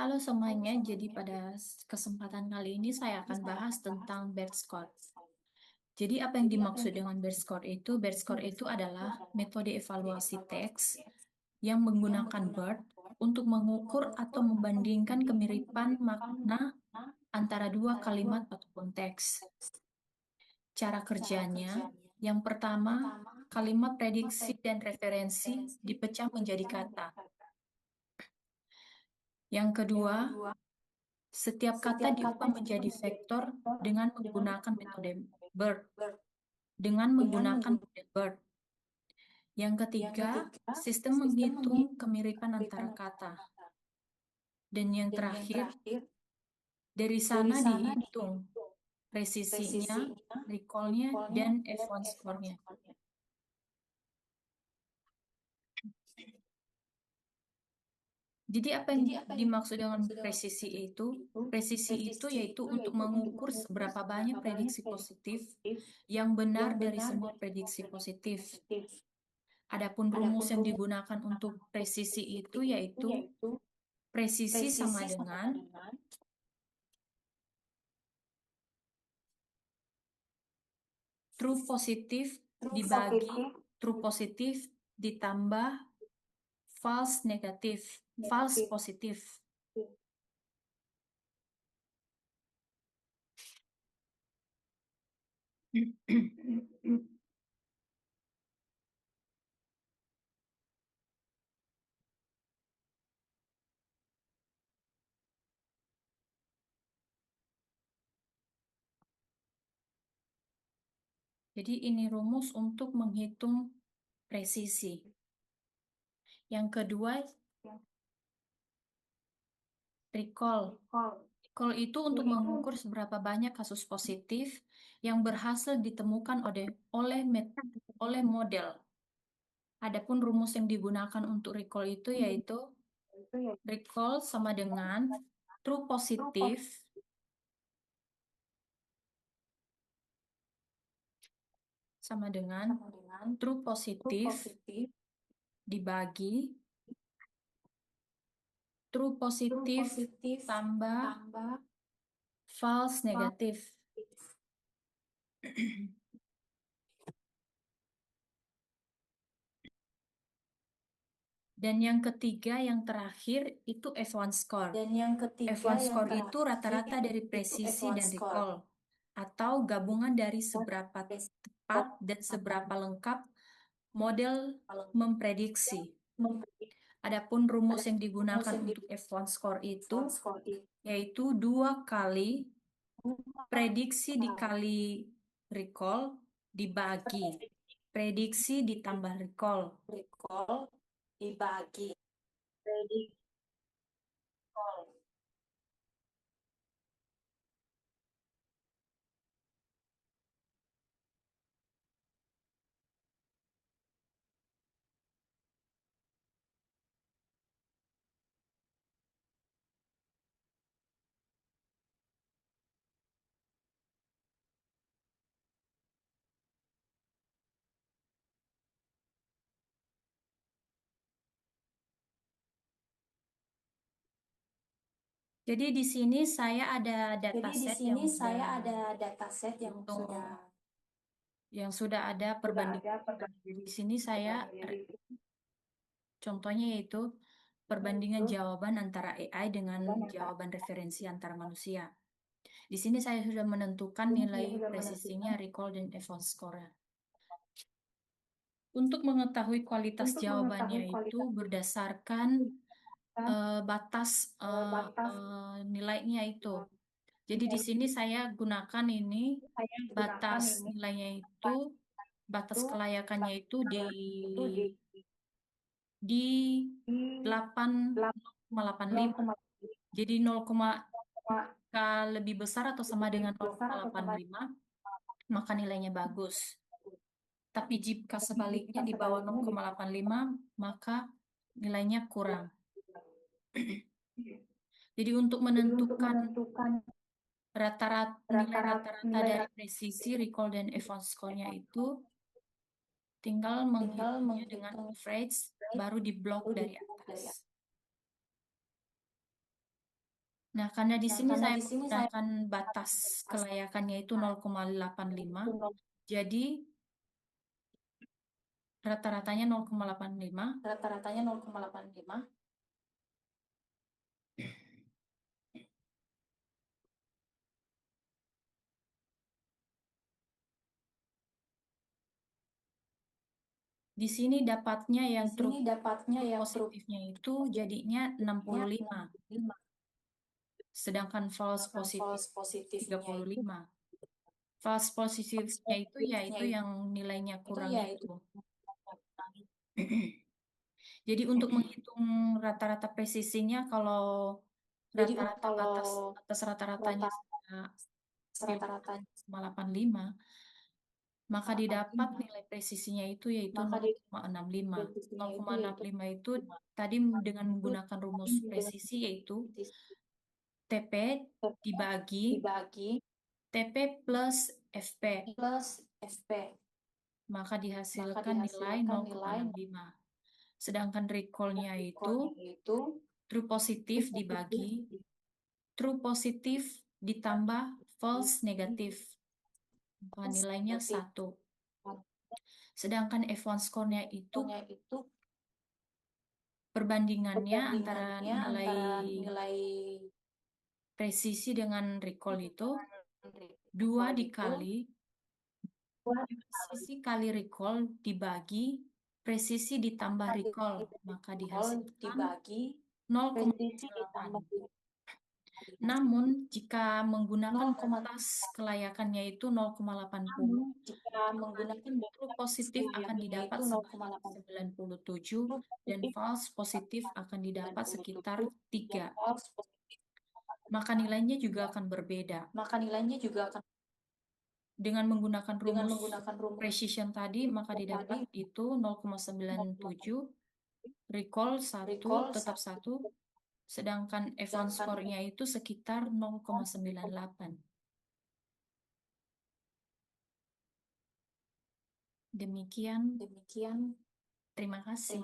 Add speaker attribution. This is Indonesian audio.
Speaker 1: Halo semuanya, jadi pada kesempatan kali ini saya akan bahas tentang BERT score. Jadi apa yang dimaksud dengan BERT score itu? BERT score itu adalah metode evaluasi teks yang menggunakan BERT untuk mengukur atau membandingkan kemiripan makna antara dua kalimat ataupun teks. Cara kerjanya, yang pertama, kalimat prediksi dan referensi dipecah menjadi kata. Yang kedua, setiap kata diubah menjadi vektor dengan menggunakan metode BERT. Yang ketiga, sistem menghitung kemiripan antara kata. Dan yang terakhir, dari sana dihitung presisinya, recall-nya, dan F1 score-nya. Jadi apa yang dimaksud dengan presisi itu? Presisi itu yaitu untuk mengukur seberapa banyak prediksi positif yang benar dari semua prediksi positif. Adapun rumus yang digunakan untuk presisi itu yaitu presisi sama dengan true positif dibagi true positif ditambah false positif. Jadi ini rumus untuk menghitung presisi. Yang kedua, recall. Recall itu untuk mengukur seberapa banyak kasus positif yang berhasil ditemukan oleh model. Adapun rumus yang digunakan untuk recall itu yaitu recall sama dengan true positif sama dengan true positif dibagi true positif tambah false negatif. Dan yang ketiga, yang terakhir itu F1 score. F1 score itu rata-rata dari presisi dan recall, atau gabungan dari seberapa tepat dan seberapa lengkap model memprediksi. Adapun rumus yang digunakan untuk F1 score itu yaitu 2 kali prediksi dikali recall dibagi prediksi ditambah recall. Jadi di sini saya ada dataset yang sudah ada perbandingan. Di sini saya contohnya yaitu perbandingan jawaban antara AI dengan jawaban referensi antara manusia. Di sini saya sudah menentukan nilai presisinya, recall, dan F1 score. Untuk mengetahui kualitas jawabannya itu berdasarkan batas nilainya itu. Jadi di sini saya gunakan ini batas nilainya itu, batas kelayakannya itu di 8,85. Jadi 0, lebih besar atau sama dengan 0,85, maka nilainya bagus. Tapi jika sebaliknya di bawah 0,85, maka nilainya kurang. Jadi untuk menentukan nilai rata-rata dari presisi, recall, dan F1 score-nya itu tinggal menghitungnya dengan average, baru di blok dari atas. Nah, karena di sini saya menggunakan batas kelayakannya itu 0,85, jadi rata-ratanya 0,85. Di sini dapatnya yang true positifnya itu jadinya 65, sedangkan false positif 35. False positifnya itu yaitu yang nilainya kurang itu. Jadi untuk menghitung rata-rata presisinya, kalau rata-rata atas rata-ratanya 0,85, maka didapat nilai presisinya itu yaitu 0,65. 0,65 itu tadi dengan menggunakan rumus presisi yaitu TP dibagi TP plus FP, maka dihasilkan nilai 0,65. Sedangkan recall-nya itu true positif dibagi true positif ditambah false negatif, maka nilainya 1. Sedangkan F1 score-nya itu perbandingannya antara nilai presisi dengan recall itu 2 dikali presisi kali recall dibagi presisi ditambah recall, maka dihasilkan 0,8. Namun, jika menggunakan kotas kelayakannya itu 0,80, maka true positif akan didapat sebanyak 97 dan false positif akan didapat sekitar 3. Maka nilainya juga akan berbeda. Dengan menggunakan rumus precision tadi, maka didapat itu 0,97, recall 1, tetap 1, sedangkan F1 score-nya itu sekitar 0,98. Demikian, terima kasih.